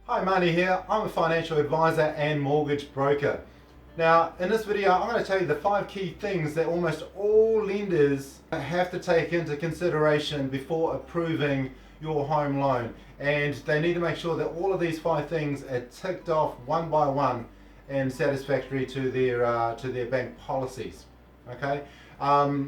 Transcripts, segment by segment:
Hi, Mani here. I'm a financial advisor and mortgage broker. Now, in this video, I'm going to tell you the 5 key things that almost all lenders have to take into consideration before approving your home loan. And they need to make sure that all of these 5 things are ticked off one by one and satisfactory to their bank policies. Okay.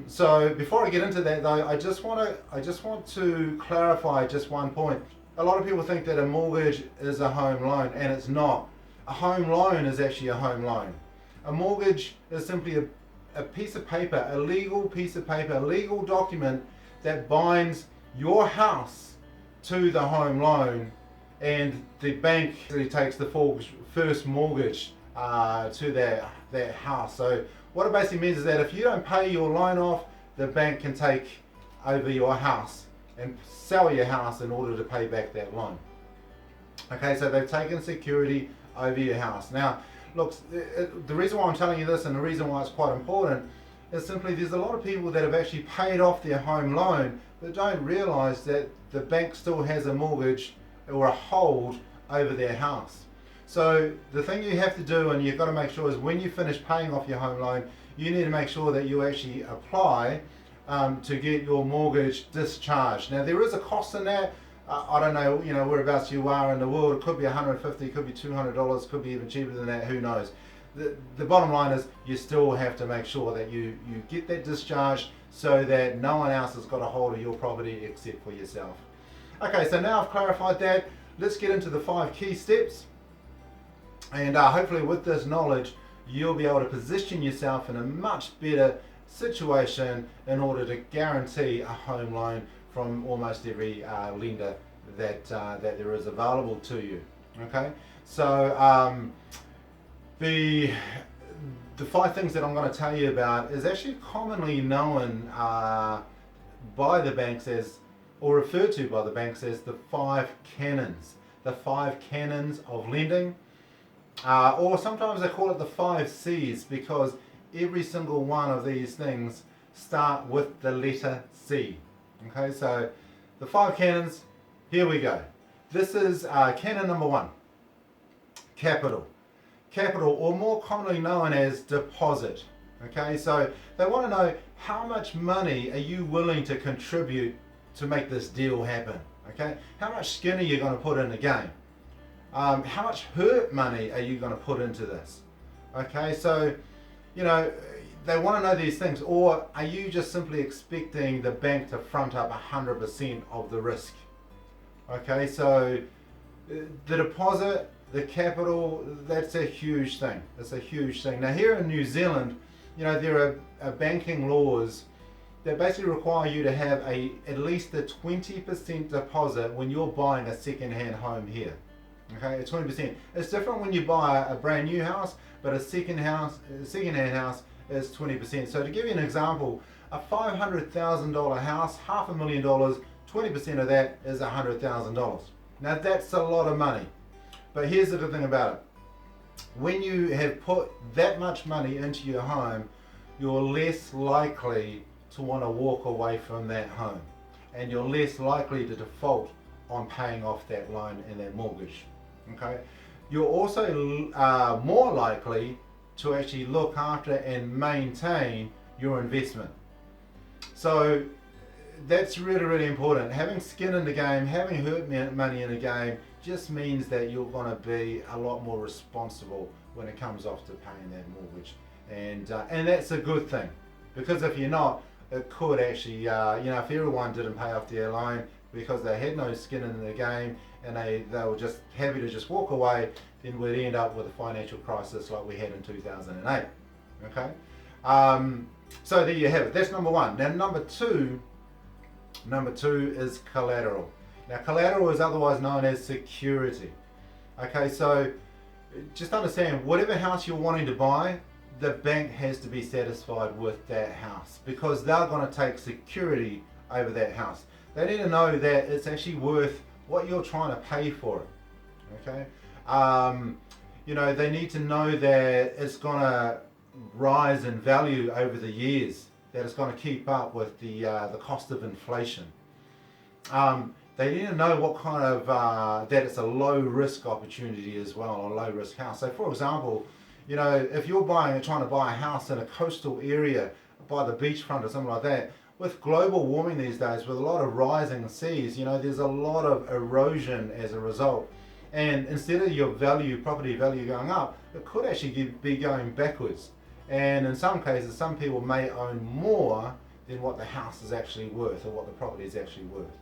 So before I get into that, though, I just want to clarify just one point. A lot of people think that a mortgage is a home loan, and it's not. A home loan is actually a home loan. A mortgage is simply a piece of paper, a legal piece of paper, a legal document that binds your house to the home loan, and the bank actually takes the first mortgage to their house. So what it basically means is that if you don't pay your loan off, the bank can take over your house and sell your house in order to pay back that loan. Okay, so they've taken security over your house. Now, look, the reason why I'm telling you this and the reason why it's quite important is simply there's a lot of people that have actually paid off their home loan but don't realize that the bank still has a mortgage or a hold over their house. So the thing you have to do, and you've got to make sure, is when you finish paying off your home loan, you need to make sure that you actually apply to get your mortgage discharged. Now there is a cost in that. I don't know, whereabouts you are in the world. It could be $150, it could be $200, could be even cheaper than that. Who knows? The bottom line is you still have to make sure that you get that discharged so that no one else has got a hold of your property except for yourself. Okay, so now I've clarified that. Let's get into the 5 key steps, and hopefully with this knowledge you'll be able to position yourself in a much better situation in order to guarantee a home loan from almost every lender that there is available to you. Okay, so the 5 things that I'm going to tell you about is actually commonly known by the banks as, or referred to by the banks as, the 5 canons. The 5 canons of lending, or sometimes they call it the 5 C's, because every single one of these things start with the letter C. Okay, so the 5 canons, here we go. This is canon number 1, capital. Capital, or more commonly known as deposit. Okay, so they want to know how much money are you willing to contribute to make this deal happen. Okay, how much skin are you going to put in the game? How much hurt money are you going to put into this? Okay, so they want to know these things. Or are you just simply expecting the bank to front up 100% of the risk? Okay, so the deposit, the capital, that's a huge thing. It's a huge thing. Now here in New Zealand, there are banking laws that basically require you to have at least a 20% deposit when you're buying a second-hand home here. Okay, it's 20%. It's different when you buy a brand new house, but a second-hand house is 20%. So to give you an example, a $500,000 house, $500,000, 20% of that is $100,000. Now that's a lot of money. But here's the good thing about it. When you have put that much money into your home, you're less likely to want to walk away from that home, and you're less likely to default on paying off that loan and that mortgage. Okay, you're also more likely to actually look after and maintain your investment. So that's really, really important. Having skin in the game, having hurt money in the game, just means that you're going to be a lot more responsible when it comes off to paying that mortgage, and that's a good thing, because if you're not, it could actually, if everyone didn't pay off their loan because they had no skin in the game and they were just happy to just walk away, then we'd end up with a financial crisis like we had in 2008. Okay, so there you have it. That's number 1. Now number two is collateral. Now collateral is otherwise known as security. Okay, so just understand, whatever house you're wanting to buy, the bank has to be satisfied with that house, because they're going to take security over that house. They need to know that it's actually worth what you're trying to pay for it. Okay, they need to know that it's going to rise in value over the years, that it's going to keep up with the cost of inflation. They need to know what kind of, that it's a low risk opportunity as well, or low risk house. So for example, if you're trying to buy a house in a coastal area by the beachfront or something like that, with global warming these days, with a lot of rising seas, there's a lot of erosion as a result. And instead of your property value going up, it could actually be going backwards. And in some cases, some people may own more than what the house is actually worth, or what the property is actually worth.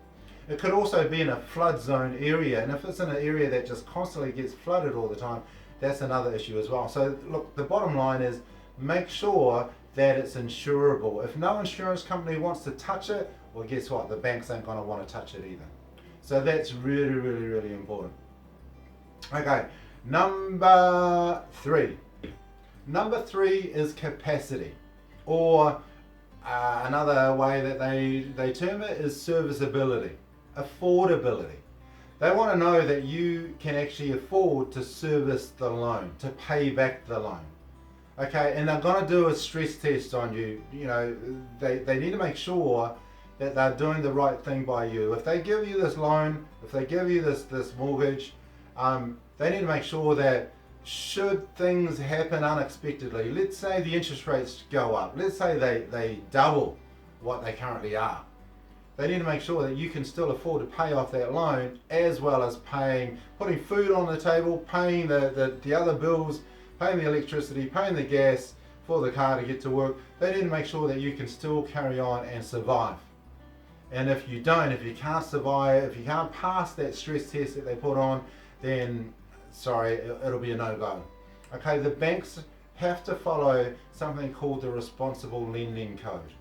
It could also be in a flood zone area, and if it's in an area that just constantly gets flooded all the time, that's another issue as well. So look, the bottom line is make sure that it's insurable. If no insurance company wants to touch it, well, guess what? The banks ain't going to want to touch it either. So that's really, really, really important. Okay, number three. Number three is capacity, or another way that they term it is serviceability, affordability. They want to know that you can actually afford to service the loan, to pay back the loan. Okay, and they're going to do a stress test on you. They need to make sure that they're doing the right thing by you. If they give you this loan, if they give you this mortgage, they need to make sure that should things happen unexpectedly, let's say the interest rates go up, let's say they double what they currently are, they need to make sure that you can still afford to pay off that loan, as well as putting food on the table, paying the other bills, paying the electricity, paying the gas for the car to get to work. They need to make sure that you can still carry on and survive. And if you can't survive, if you can't pass that stress test that they put on, then sorry, it'll be a no-go. Okay, the banks have to follow something called the Responsible Lending Code,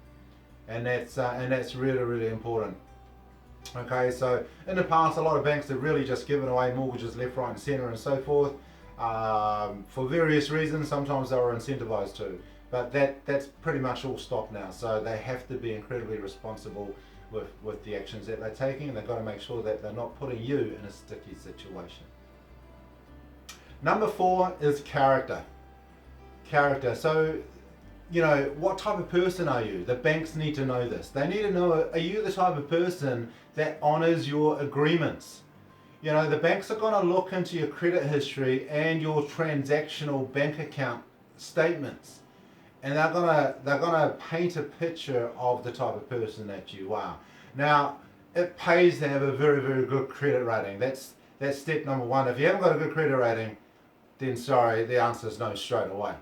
and that's really, really important. Okay, so in the past, a lot of banks have really just given away mortgages left, right, and centre, and so forth, for various reasons. Sometimes they were incentivized to, but that's pretty much all stopped now. So they have to be incredibly responsible with the actions that they're taking, and they've got to make sure that they're not putting you in a sticky situation. Number 4 is character. Character. So, what type of person are you? The banks need to know this. They need to know, are you the type of person that honors your agreements? The banks are going to look into your credit history and your transactional bank account statements, and they're gonna paint a picture of the type of person that you are. Now, it pays to have a very, very good credit rating. That's step number 1. If you haven't got a good credit rating, then sorry, the answer is no straight away.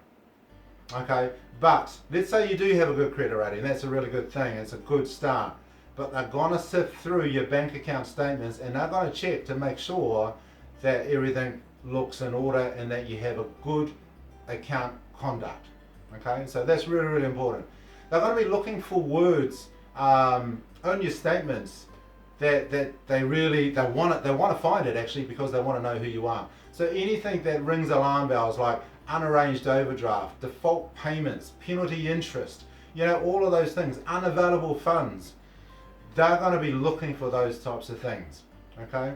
Okay, but let's say you do have a good credit rating. That's a really good thing. It's a good start. But they're going to sift through your bank account statements, and they're going to check to make sure that everything looks in order and that you have a good account conduct. Okay, so that's really, really important. They're going to be looking for words on your statements that they want to find it, actually, because they want to know who you are. So anything that rings alarm bells, like unarranged overdraft, default payments, penalty interest, all of those things, unavailable funds, they're going to be looking for those types of things. Okay,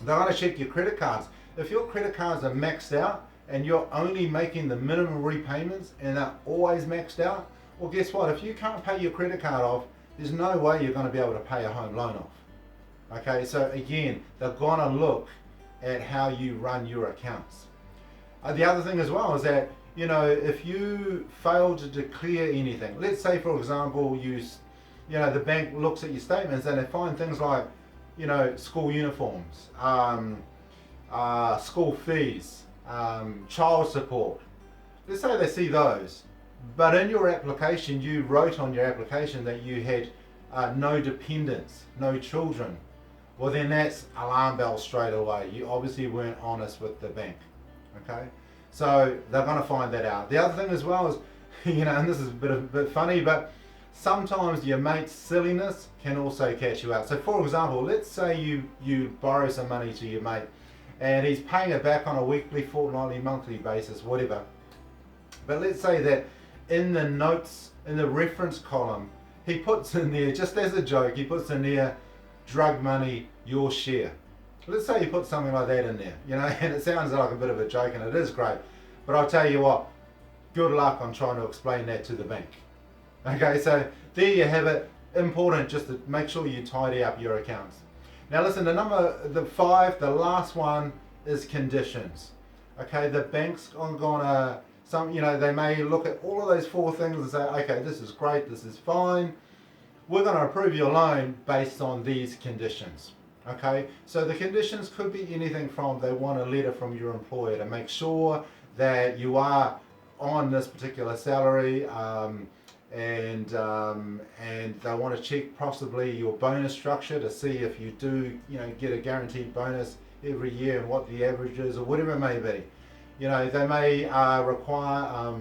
they're going to check your credit cards. If your credit cards are maxed out and you're only making the minimum repayments and they're always maxed out, well, guess what? If you can't pay your credit card off, there's no way you're going to be able to pay a home loan off. Okay, so again, they're going to look at how you run your accounts. The other thing as well is that, if you fail to declare anything, let's say, for example, the bank looks at your statements and they find things like, school uniforms, school fees, child support. Let's say they see those, but in your application, you wrote on your application that you had no dependents, no children. Well, then that's alarm bells straight away. You obviously weren't honest with the bank. Okay, so they're going to find that out. The other thing as well is, and this is a bit funny, but sometimes your mate's silliness can also catch you out. So for example, let's say you borrow some money to your mate and he's paying it back on a weekly, fortnightly, monthly basis, whatever. But let's say that in the notes, in the reference column, he puts in there, just as a joke, he puts in there, drug money, your share. Let's say you put something like that in there, and it sounds like a bit of a joke, and it is great. But I'll tell you what, good luck on trying to explain that to the bank. Okay, so there you have it. Important just to make sure you tidy up your accounts. Now listen, the 5, the last one is conditions. Okay, the bank's gonna, they may look at all of those 4 things and say, okay, this is great, this is fine. We're going to approve your loan based on these conditions. Okay, so the conditions could be anything from they want a letter from your employer to make sure that you are on this particular salary, and they want to check possibly your bonus structure to see if you do get a guaranteed bonus every year and what the average is or whatever it may be. They may require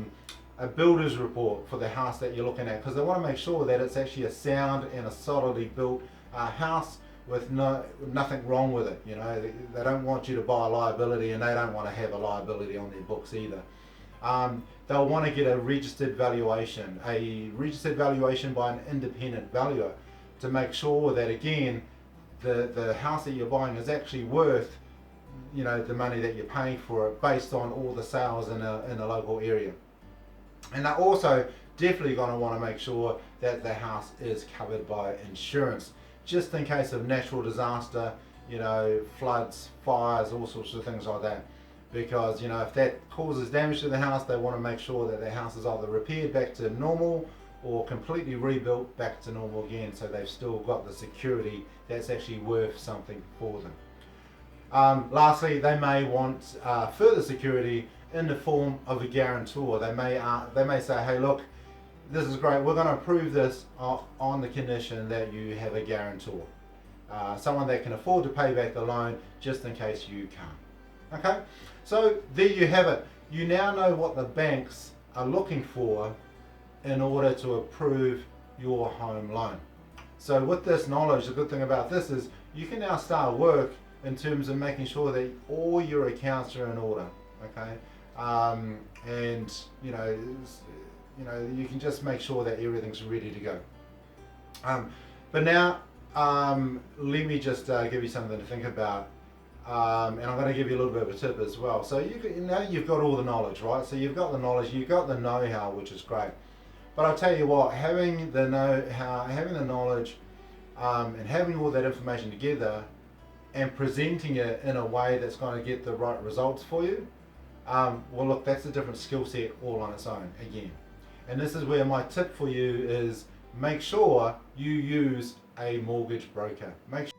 a builder's report for the house that you're looking at, because they want to make sure that it's actually a sound and a solidly built house with nothing wrong with it. They don't want you to buy a liability, and they don't want to have a liability on their books either. They'll want to get a registered valuation by an independent valuer to make sure that, again, the house that you're buying is actually worth the money that you're paying for it based on all the sales in a local area. And they're also definitely going to want to make sure that the house is covered by insurance, just in case of natural disaster, floods, fires, all sorts of things like that. Because if that causes damage to the house, they want to make sure that the house is either repaired back to normal or completely rebuilt back to normal again, so they've still got the security that's actually worth something for them. Lastly, they may want further security in the form of a guarantor. They may say, hey, look, this is great, we're going to approve this on the condition that you have a guarantor, someone that can afford to pay back the loan just in case you can't. Okay, so there you have it. You now know what the banks are looking for in order to approve your home loan. So with this knowledge, the good thing about this is you can now start work in terms of making sure that all your accounts are in order. Okay, and you can just make sure that everything's ready to go. But now let me just give you something to think about. And I'm going to give you a little bit of a tip as well. So now you've got all the knowledge, right? So you've got the knowledge, you've got the know-how, which is great. But I'll tell you what, having the know-how, having the knowledge, and having all that information together and presenting it in a way that's going to get the right results for you, well look, that's a different skill set all on its own again. And this is where my tip for you is, make sure you use a mortgage broker. Make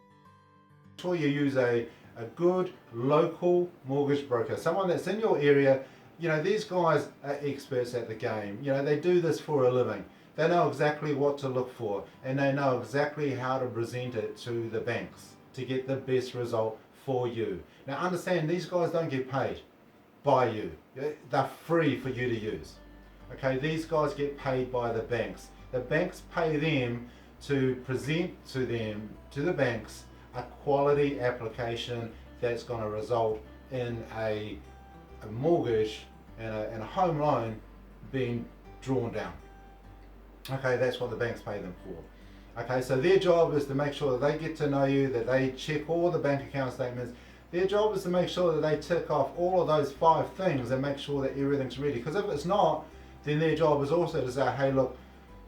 sure you use a good local mortgage broker, someone that's in your area. These guys are experts at the game. They do this for a living. They know exactly what to look for, and they know exactly how to present it to the banks to get the best result for you. Now understand, these guys don't get paid by you. They're free for you to use. Okay, these guys get paid by the banks. The banks pay them to present to the banks, a quality application that's going to result in a mortgage and a home loan being drawn down. Okay, that's what the banks pay them for. Okay, so their job is to make sure that they get to know you, that they check all the bank account statements. Their job is to make sure that they tick off all of those 5 things and make sure that everything's ready. Because if it's not, then their job is also to say, hey look,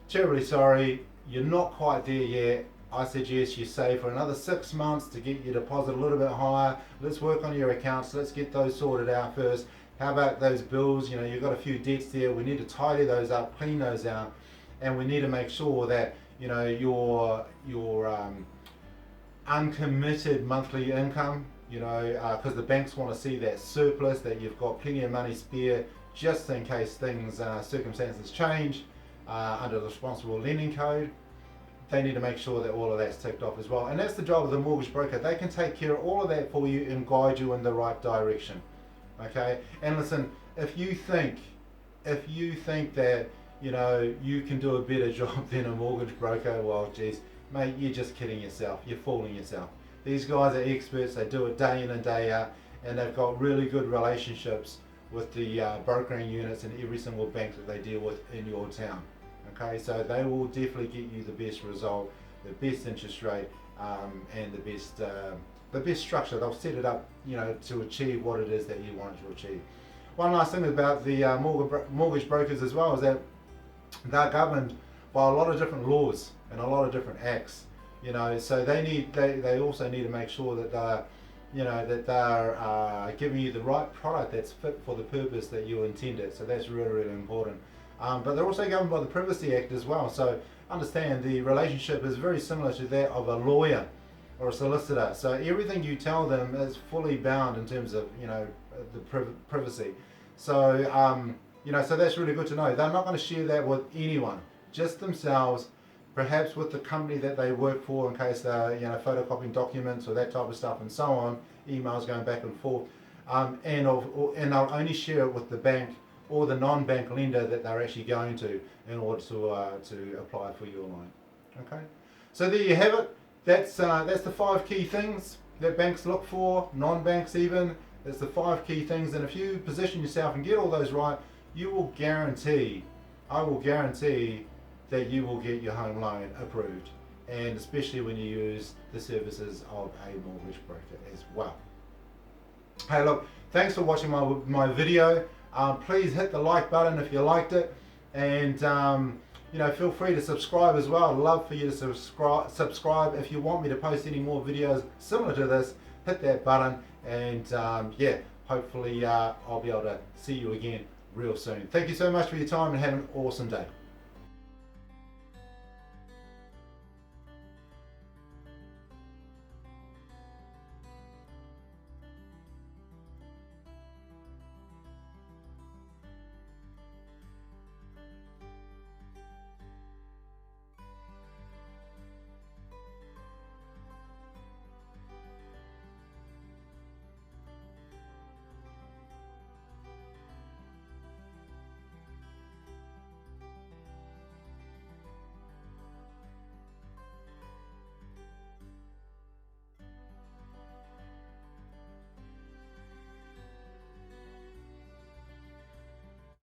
terribly sorry, you're not quite there yet. I suggest you save for another 6 months to get your deposit a little bit higher. Let's work on your accounts. Let's get those sorted out first. How about those bills? You've got a few debts there. We need to tidy those up, clean those out, and we need to make sure that your uncommitted monthly income, because the banks want to see that surplus, that you've got plenty of money spare just in case circumstances change under the responsible lending code. They need to make sure that all of that's ticked off as well. And that's the job of the mortgage broker. They can take care of all of that for you and guide you in the right direction. Okay? And listen, if you think that you can do a better job than a mortgage broker, well geez, mate, you're just kidding yourself. You're fooling yourself. These guys are experts. They do it day in and day out, and they've got really good relationships with the brokering units and every single bank that they deal with in your town. Okay, so they will definitely get you the best result, the best interest rate, and the best structure. They'll set it up, to achieve what it is that you want to achieve. One last thing about the mortgage brokers as well is that they're governed by a lot of different laws and a lot of different acts. You know, so they also need to make sure that they're giving you the right product that's fit for the purpose that you intended. So that's really, really important. But they're also governed by the Privacy Act as well. So understand the relationship is very similar to that of a lawyer or a solicitor. So everything you tell them is fully bound in terms of the privacy. So so that's really good to know. They're not going to share that with anyone, just themselves. Perhaps with the company that they work for, in case they're photocopying documents or that type of stuff and so on, emails going back and forth, and they'll only share it with the bank or the non-bank lender that they're actually going to in order to apply for your loan. Okay, so there you have it. That's the 5 key things that banks look for, non-banks even. There's the 5 key things, and if you position yourself and get all those right, I will guarantee that you will get your home loan approved, and especially when you use the services of a mortgage broker as well. Hey, look, thanks for watching my video. Please hit the like button if you liked it, and feel free to subscribe as well. I'd love for you to subscribe. If you want me to post any more videos similar to this, hit that button, and hopefully I'll be able to see you again real soon. Thank you so much for your time, and have an awesome day.